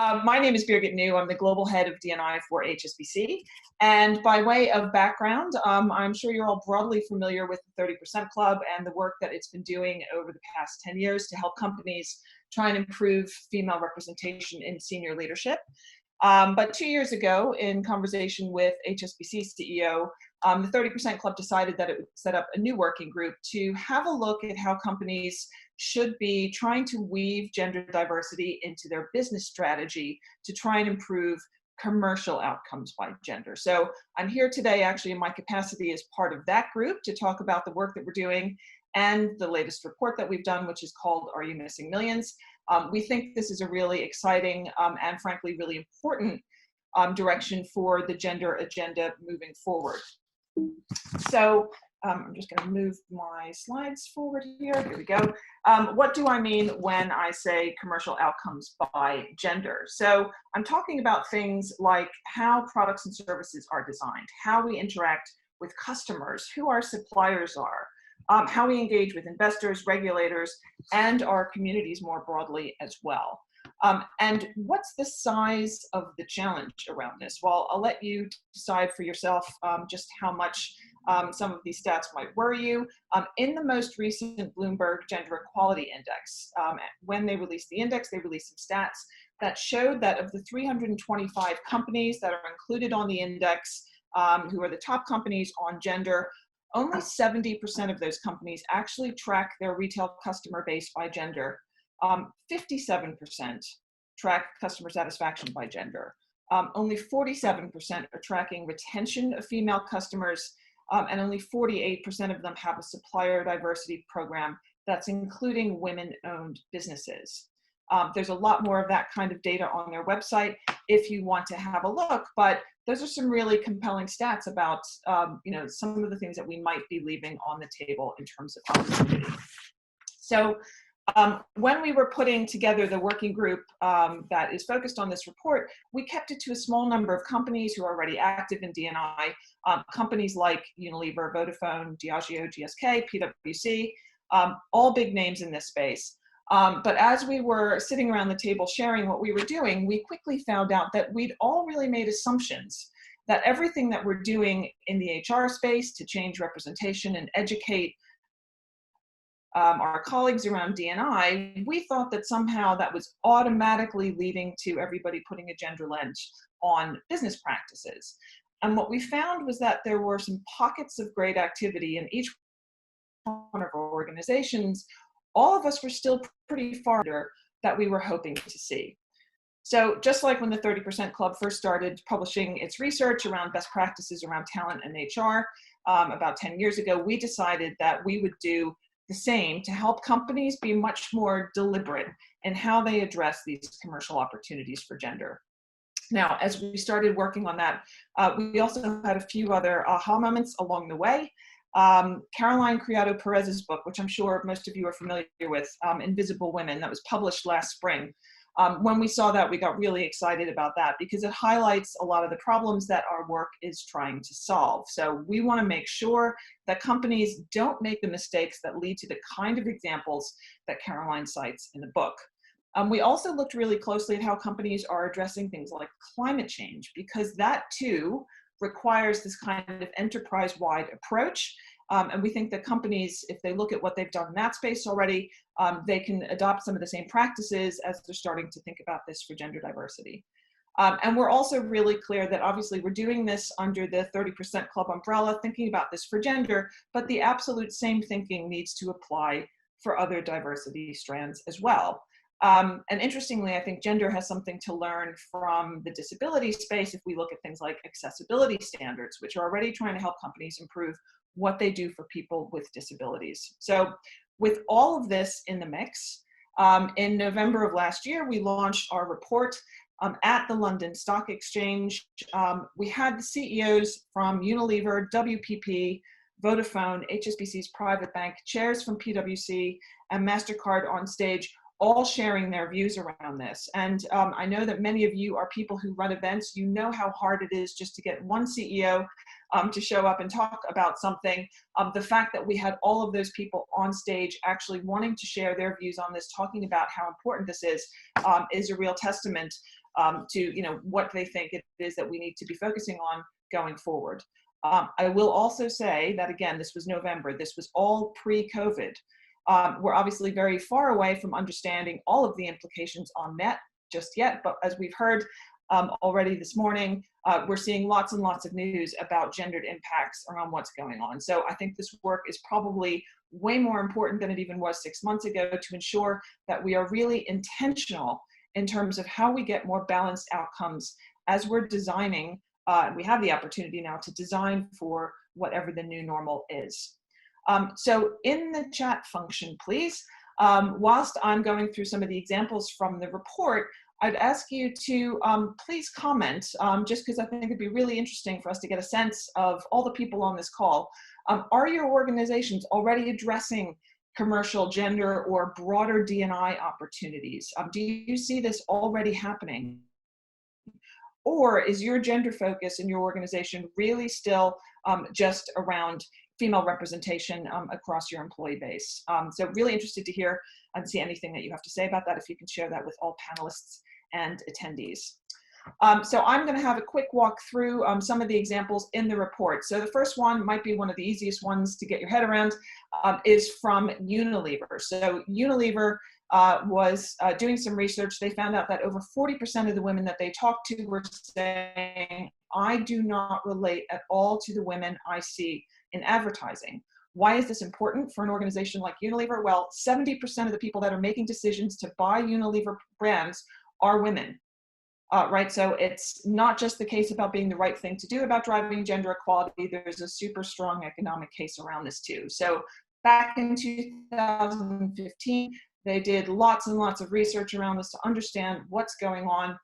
My name is Birgit Neu. I'm the global head of D&I for HSBC. And by way of background, I'm sure you're all broadly familiar with the 30% Club and the work that it's been doing over the past 10 years to help companies try and improve female representation in senior leadership. But 2 years ago, in conversation with HSBC's CEO, the 30% Club decided that it would set up a new working group to have a look at how companies should be trying to weave gender diversity into their business strategy to try and improve commercial outcomes by gender. So I'm here today actually in my capacity as part of that group to talk about the work that we're doing and the latest report that we've done, which is called Are You Missing Millions? We think this is a really exciting and frankly really important direction for the gender agenda moving forward. So I'm just going to move my slides forward here. Here we go. What do I mean when I say commercial outcomes by gender? So I'm talking about things like how products and services are designed, how we interact with customers, who our suppliers are, how we engage with investors, regulators, and our communities more broadly as well. And what's the size of the challenge around this? Well, I'll let you decide for yourself just how much some of these stats might worry you. In the most recent Bloomberg Gender Equality Index, when they released the index, they released some stats that showed that of the 325 companies that are included on the index, who are the top companies on gender, only 70% of those companies actually track their retail customer base by gender. 57% track customer satisfaction by gender. Only 47% are tracking retention of female customers, and only 48% of them have a supplier diversity program that's including women-owned businesses. There's a lot more of that kind of data on their website if you want to have a look, but those are some really compelling stats about some of the things that we might be leaving on the table in terms of opportunity. So when we were putting together the working group that is focused on this report, we kept it to a small number of companies who are already active in D&I, companies like Unilever, Vodafone, Diageo, GSK, PwC, all big names in this space. But as we were sitting around the table sharing what we were doing, we quickly found out that we'd all really made assumptions that everything that we're doing in the HR space to change representation and educate our colleagues around D&I, we thought that somehow that was automatically leading to everybody putting a gender lens on business practices. And what we found was that there were some pockets of great activity in each one of our organizations. All of us were still pretty far under that we were hoping to see. So just like when the 30% Club first started publishing its research around best practices around talent and HR about 10 years ago, we decided that we would do the same to help companies be much more deliberate in how they address these commercial opportunities for gender. Now, as we started working on that, we also had a few other aha moments along the way. Caroline Criado Perez's book, which I'm sure most of you are familiar with, Invisible Women, that was published last spring. When we saw that, we got really excited about that because it highlights a lot of the problems that our work is trying to solve. So we want to make sure that companies don't make the mistakes that lead to the kind of examples that Caroline cites in the book. We also looked really closely at how companies are addressing things like climate change, because that too requires this kind of enterprise-wide approach. And we think that companies, if they look at what they've done in that space already, they can adopt some of the same practices as they're starting to think about this for gender diversity. And we're also really clear that obviously we're doing this under the 30% Club umbrella, thinking about this for gender, but the absolute same thinking needs to apply for other diversity strands as well. And interestingly, I think gender has something to learn from the disability space if we look at things like accessibility standards, which are already trying to help companies improve what they do for people with disabilities. So with all of this in the mix, in November of last year, we launched our report at the London Stock Exchange. We had the CEOs from Unilever, WPP, Vodafone, HSBC's private bank, chairs from PwC, and MasterCard on stage, all sharing their views around this. And I know that many of you are people who run events. You know how hard it is just to get one CEO to show up and talk about something. The fact that we had all of those people on stage actually wanting to share their views on this, talking about how important this is a real testament to, you know, what they think it is that we need to be focusing on going forward. I will also say that, again, this was November. This was all pre-COVID. We're obviously very far away from understanding all of the implications on net just yet, but as we've heard already this morning, we're seeing lots and lots of news about gendered impacts around what's going on. So I think this work is probably way more important than it even was 6 months ago to ensure that we are really intentional in terms of how we get more balanced outcomes as we're designing. We have the opportunity now to design for whatever the new normal is. So in the chat function, please, whilst I'm going through some of the examples from the report, I'd ask you to please comment, just because I think it'd be really interesting for us to get a sense of all the people on this call. Are your organizations already addressing commercial, gender, or broader D&I opportunities? Do you see this already happening? Or is your gender focus in your organization really still just around female representation across your employee base? So really interested to hear and see anything that you have to say about that, if you can share that with all panelists and attendees. So I'm going to have a quick walk through some of the examples in the report. So the first one might be one of the easiest ones to get your head around, is from Unilever. So Unilever was doing some research. They found out that over 40% of the women that they talked to were saying, I do not relate at all to the women I see in advertising. Why is this important for an organization like Unilever? Well, 70% of the people that are making decisions to buy Unilever brands are women. Right, so it's not just the case about being the right thing to do about driving gender equality. There's a super strong economic case around this too. So back in 2015, they did lots and lots of research around this to understand what's going on.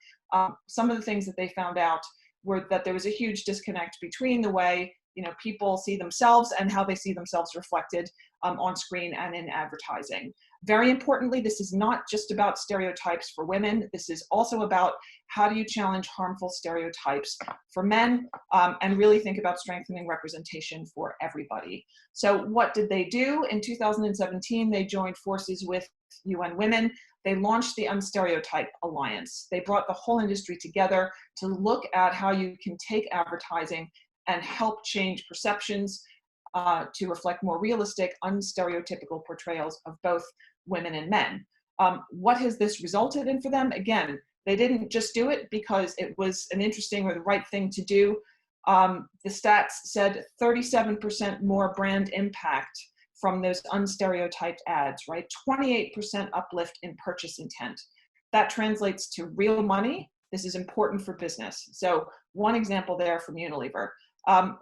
Some of the things that they found out were that there was a huge disconnect between the way, you know, people see themselves and how they see themselves reflected on screen and in advertising. Very importantly, this is not just about stereotypes for women. This is also about how do you challenge harmful stereotypes for men, and really think about strengthening representation for everybody. So what did they do? In 2017, they joined forces with UN Women. They launched the Unstereotype Alliance. They brought the whole industry together to look at how you can take advertising and help change perceptions to reflect more realistic, unstereotypical portrayals of both women and men. What has this resulted in for them? Again, they didn't just do it because it was an interesting or the right thing to do. The stats said 37% more brand impact from those unstereotyped ads, right? 28% uplift in purchase intent. That translates to real money. This is important for business. So one example there from Unilever.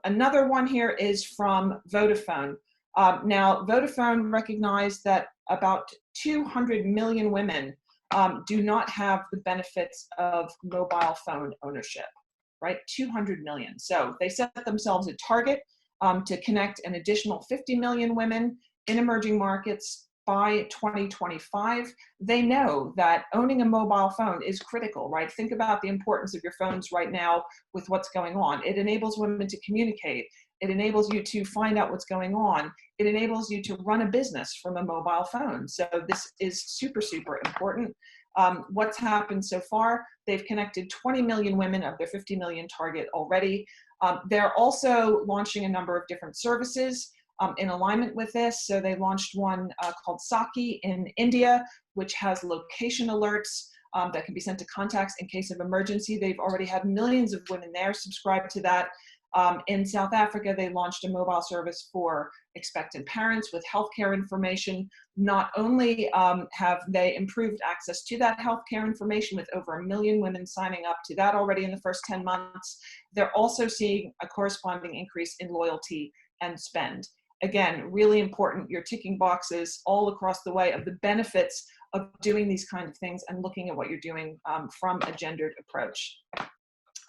Another one here is from Vodafone. Now, Vodafone recognized that about 200 million women do not have the benefits of mobile phone ownership, right? 200 million. So they set themselves a target to connect an additional 50 million women in emerging markets by 2025. They know that owning a mobile phone is critical, right? Think about the importance of your phones right now with what's going on. It enables women to communicate. It enables you to find out what's going on. It enables you to run a business from a mobile phone. So this is super, super important. What's happened so far? They've connected 20 million women of their 50 million target already. They're also launching a number of different services in alignment with this. So they launched one called Saki in India, which has location alerts that can be sent to contacts in case of emergency. They've already had millions of women there subscribe to that. In South Africa, they launched a mobile service for expectant parents with healthcare information. Not only have they improved access to that healthcare information with over 1 million women signing up to that already in the first 10 months, they're also seeing a corresponding increase in loyalty and spend. Again, really important. You're ticking boxes all across the way of the benefits of doing these kinds of things and looking at what you're doing from a gendered approach.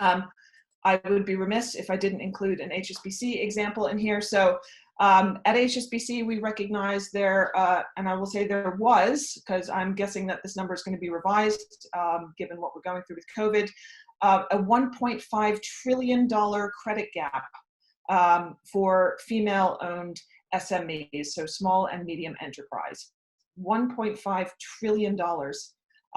I would be remiss if I didn't include an HSBC example in here. So at HSBC, we recognize there, and I will say there was, because I'm guessing that this number is going to be revised given what we're going through with COVID, a $1.5 trillion credit gap for female-owned SMEs, so small and medium enterprise. $1.5 trillion.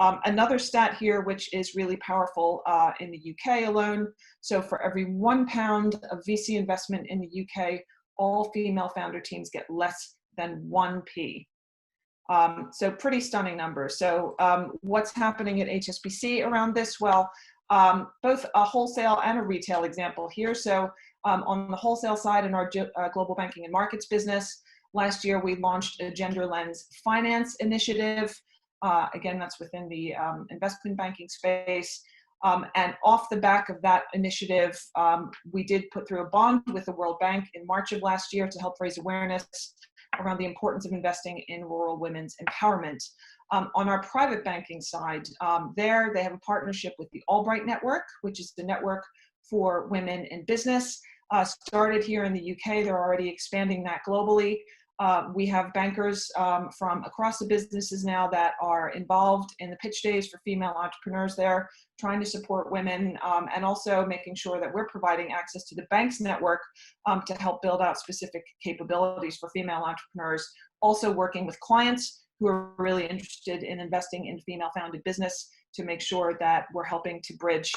Another stat here, which is really powerful in the UK alone. So for every £1 of VC investment in the UK, all female founder teams get less than 1p. So pretty stunning numbers. So what's happening at HSBC around this? Well, both a wholesale and a retail example here. So on the wholesale side in our global banking and markets business, last year we launched a Gender Lens Finance initiative. Again, that's within the investment banking space. And off the back of that initiative, we did put through a bond with the World Bank in March of last year to help raise awareness around the importance of investing in rural women's empowerment. On our private banking side, they have a partnership with the Albright Network, which is the network for women in business. Started here in the UK, they're already expanding that globally. We have bankers from across the businesses now that are involved in the pitch days for female entrepreneurs there, trying to support women and also making sure that we're providing access to the bank's network to help build out specific capabilities for female entrepreneurs. Also working with clients who are really interested in investing in female-founded business to make sure that we're helping to bridge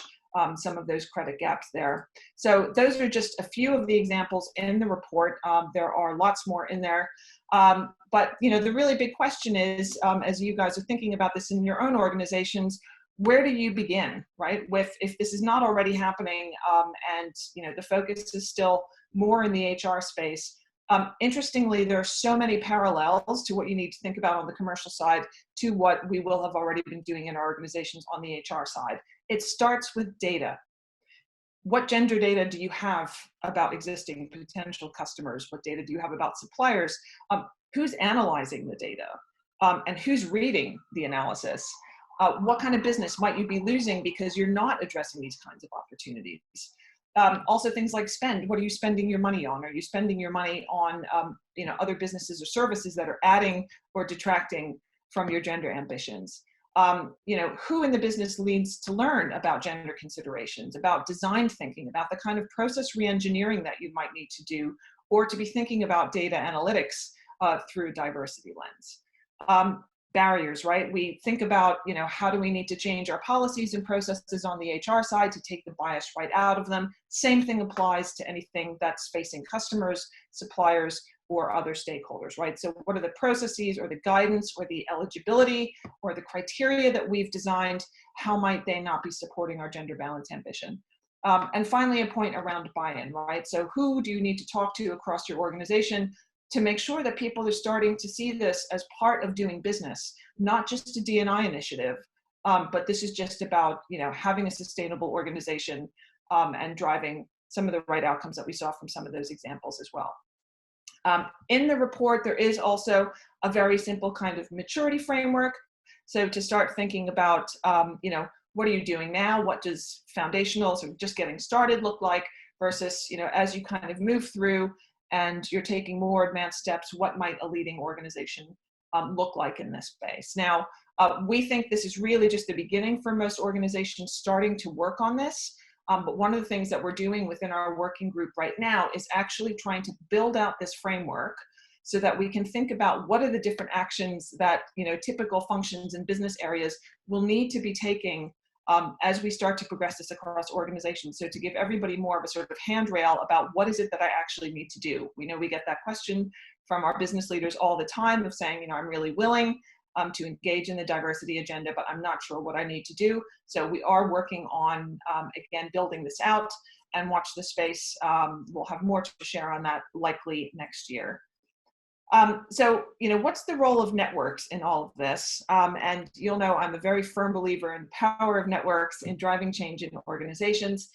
some of those credit gaps there. So those are just a few of the examples in the report. There are lots more in there. But the really big question is, as you guys are thinking about this in your own organizations, where do you begin, right? If this is not already happening and the focus is still more in the HR space. Interestingly, there are so many parallels to what you need to think about on the commercial side to what we will have already been doing in our organizations on the HR side. It starts with data. What gender data do you have about existing potential customers? What data do you have about suppliers? Who's analyzing the data? And who's reading the analysis? What kind of business might you be losing because you're not addressing these kinds of opportunities? Also things like spend. What are you spending your money on? Are you spending your money on other businesses or services that are adding or detracting from your gender ambitions? Who in the business needs to learn about gender considerations, about design thinking, about the kind of process re-engineering that you might need to do, or to be thinking about data analytics through a diversity lens. Barriers, right? We think about, how do we need to change our policies and processes on the HR side to take the bias right out of them? Same thing applies to anything that's facing customers, suppliers, or other stakeholders, right? So what are the processes or the guidance or the eligibility or the criteria that we've designed? How might they not be supporting our gender balance ambition? And finally, a point around buy-in, right? So who do you need to talk to across your organization to make sure that people are starting to see this as part of doing business, not just a D&I initiative, but this is just about having a sustainable organization and driving some of the right outcomes that we saw from some of those examples as well. In the report, there is also a very simple kind of maturity framework. So to start thinking about, what are you doing now? What does foundational, so just getting started look like versus, as you kind of move through and you're taking more advanced steps, what might a leading organization look like in this space? Now, we think this is really just the beginning for most organizations starting to work on this. But one of the things that we're doing within our working group right now is actually trying to build out this framework so that we can think about what are the different actions that typical functions in business areas will need to be taking as we start to progress this across organizations. So to give everybody more of a sort of handrail about what is it that I actually need to do. We know we get that question from our business leaders all the time of saying, I'm really willing to engage in the diversity agenda, but I'm not sure what I need to do. So we are working on, again, building this out, and watch the space. We'll have more to share on that likely next year. So, what's the role of networks in all of this? And you'll know I'm a very firm believer in the power of networks in driving change in organizations.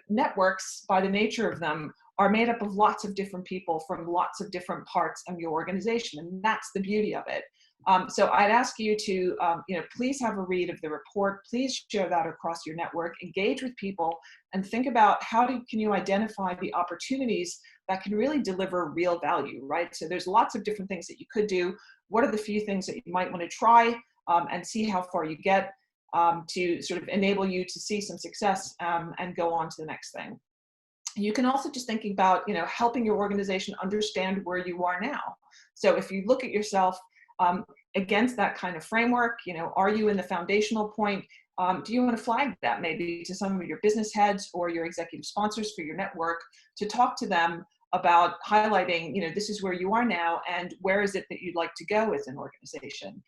Networks, by the nature of them, are made up of lots of different people from lots of different parts of your organization, and that's the beauty of it. So I'd ask you to, please have a read of the report. Please share that across your network, engage with people, and think about can you identify the opportunities that can really deliver real value, right? So there's lots of different things that you could do. What are the few things that you might want to try and see how far you get to sort of enable you to see some success and go on to the next thing. You can also just think about, helping your organization understand where you are now. So if you look at yourself, against that kind of framework, are you in the foundational point? Do you want to flag that maybe to some of your business heads or your executive sponsors for your network to talk to them about highlighting, this is where you are now and where is it that you'd like to go as an organization?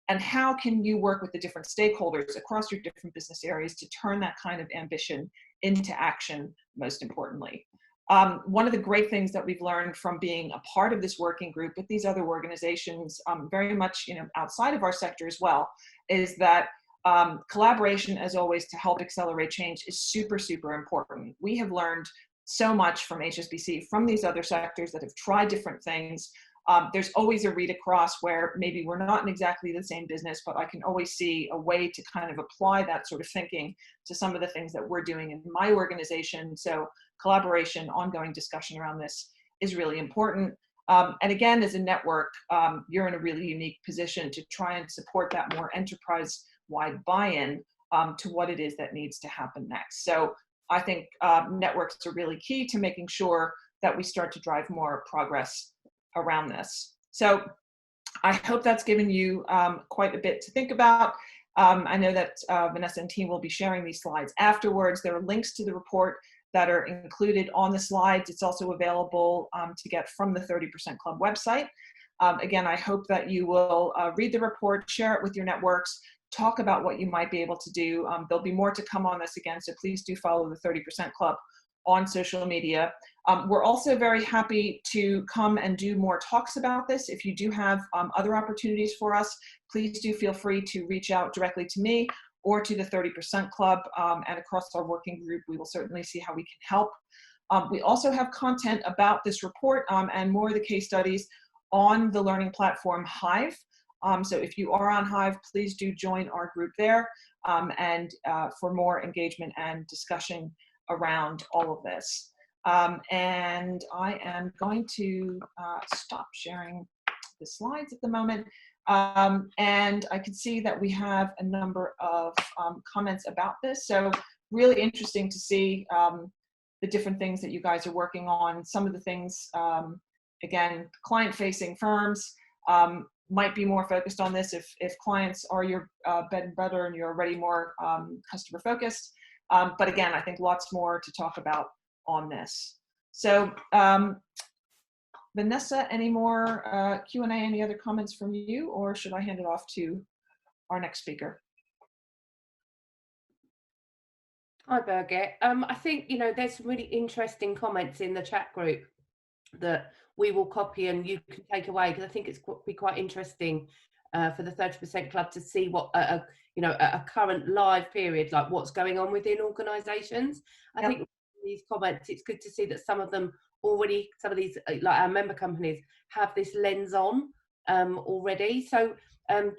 And how can you work with the different stakeholders across your different business areas to turn that kind of ambition into action, most importantly? One of the great things that we've learned from being a part of this working group with these other organizations, very much outside of our sector as well, is that collaboration, as always, to help accelerate change is super, super important. We have learned so much from HSBC, from these other sectors that have tried different things. There's always a read across where maybe we're not in exactly the same business, but I can always see a way to kind of apply that sort of thinking to some of the things that we're doing in my organization. So collaboration, ongoing discussion around this is really important. And again, as a network, you're in a really unique position to try and support that more enterprise-wide buy-in to what it is that needs to happen next. So I think networks are really key to making sure that we start to drive more progress around this. So I hope that's given you quite a bit to think about. I know that Vanessa and team will be sharing these slides afterwards. There are links to the report that are included on the slides. It's also available to get from the 30% Club website. Again, I hope that you will read the report, share it with your networks, talk about what you might be able to do. There'll be more to come on this again, so please do follow the 30% Club on social media. We're also very happy to come and do more talks about this. If you do have other opportunities for us, please do feel free to reach out directly to me or to the 30% Club, and across our working group, we will certainly see how we can help. We also have content about this report and more of the case studies on the learning platform Hive. So if you are on Hive, please do join our group there and for more engagement and discussion around all of this. And I am going to stop sharing the slides at the moment. And I can see that we have a number of comments about this. So really interesting to see the different things that you guys are working on. Some of the things, again, client-facing firms might be more focused on this if clients are your bread and butter and you're already more customer-focused. But again, I think lots more to talk about on this. So Vanessa, any more Q&A, any other comments from you, or should I hand it off to our next speaker? Hi, Birgit. I think, there's some really interesting comments in the chat group that we will copy and you can take away, because I think it's be quite interesting for the 30% Club to see what a current live period, like what's going on within organisations. I think these comments, it's good to see that some of them already, some of these, like our member companies, have this lens on already. So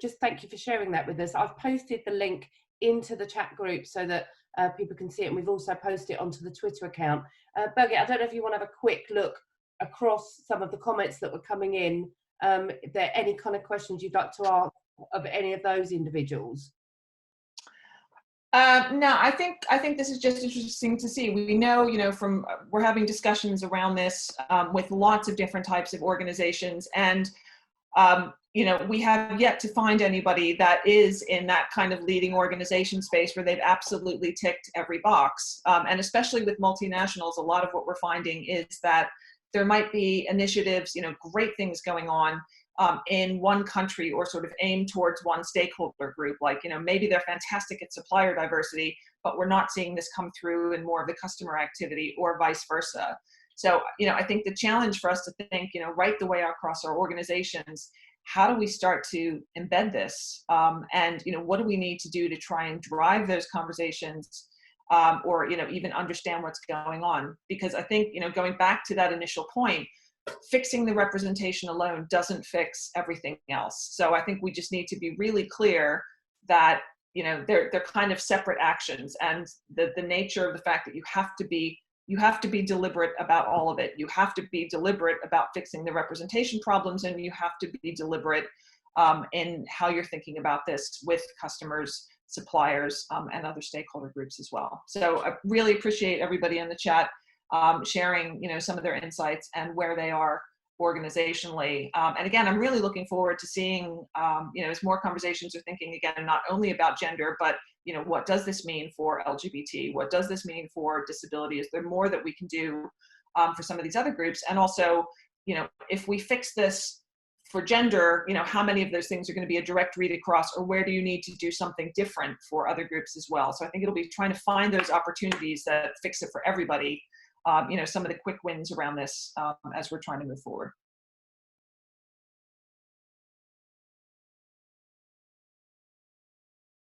just thank you for sharing that with us. I've posted the link into the chat group so that people can see it, and we've also posted it onto the Twitter account. Birgit, I don't know if you want to have a quick look across some of the comments that were coming in. If there are any kind of questions you'd like to ask of any of those individuals? No, I think this is just interesting to see. We know, from we're having discussions around this with lots of different types of organizations, and we have yet to find anybody that is in that kind of leading organization space where they've absolutely ticked every box. And especially with multinationals, a lot of what we're finding is that there might be initiatives, great things going on in one country, or sort of aim towards one stakeholder group. Like, maybe they're fantastic at supplier diversity, but we're not seeing this come through in more of the customer activity, or vice versa. So, I think the challenge for us to think, right the way across our organizations, how do we start to embed this? And, what do we need to do to try and drive those conversations, or, even understand what's going on? Because I think, going back to that initial point, fixing the representation alone doesn't fix everything else. So I think we just need to be really clear that, they're kind of separate actions, and the nature of the fact that you have to be deliberate about all of it. You have to be deliberate about fixing the representation problems, and you have to be deliberate in how you're thinking about this with customers, suppliers, and other stakeholder groups as well. So I really appreciate everybody in the chat sharing, some of their insights and where they are organizationally. And again, I'm really looking forward to seeing, as more conversations are thinking again, not only about gender, but, what does this mean for LGBT? What does this mean for disability? Is there more that we can do for some of these other groups? And also, if we fix this for gender, how many of those things are going to be a direct read across, or where do you need to do something different for other groups as well? So I think it'll be trying to find those opportunities that fix it for everybody, some of the quick wins around this as we're trying to move forward.